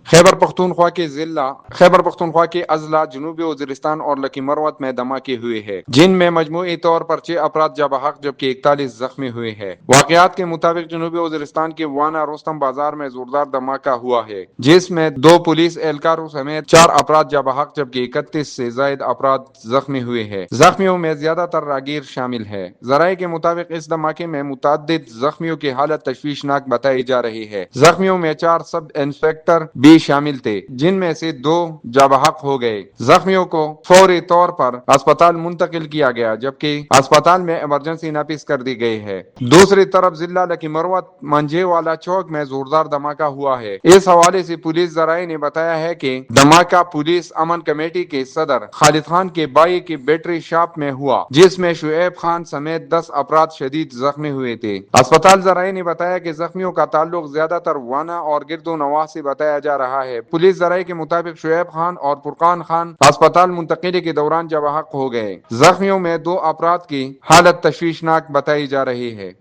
خیبر پختونخوا کے اضلاع جنوبی وزیرستان اور لکی مروت میں دھماکے ہوئے ہیں، جن میں مجموعی طور پر 6 افراد جاں بحق جبکہ 41 زخمی ہوئے ہیں۔ واقعات کے مطابق جنوبی وزیرستان کے وانا رستم بازار میں زوردار دھماکہ ہوا ہے، جس میں 2 پولیس اہلکاروں سمیت 4 افراد جاں بحق جبکہ 31 سے زائد افراد زخمی ہوئے ہیں۔ زخمیوں میں زیادہ تر راگیر شامل ہے۔ ذرائع کے مطابق اس دھماکے میں متعدد زخمیوں کی حالت تشویشناک بتائی جا رہی ہے۔ زخمیوں میں 4 سب انسپکٹر بھی شامل تھے، جن میں سے 2 جاں بحق ہو گئے۔ زخمیوں کو فوری طور پر اسپتال منتقل کیا گیا، جبکہ اسپتال میں ایمرجنسی نافذ کر دی گئی ہے۔ دوسری طرف ضلع لکی مروت منجے والا چوک میں زوردار دھماکہ ہوا ہے۔ اس حوالے سے پولیس ذرائع نے بتایا ہے کہ دھماکہ پولیس امن کمیٹی کے صدر خالد خان کے بھائی کی بیٹری شاپ میں ہوا، جس میں شعیب خان سمیت 10 افراد شدید زخمی ہوئے تھے۔ اسپتال ذرائع نے بتایا کہ زخمیوں کا تعلق زیادہ تر وانا اور گرد و نواح سے بتایا جا رہا ہے۔ پولیس ذرائع کے مطابق شعیب خان اور فرقان خان اسپتال منتقلی کے دوران جاں بحق ہو گئے۔ زخمیوں میں 2 افراد کی حالت تشویشناک بتائی جا رہی ہے۔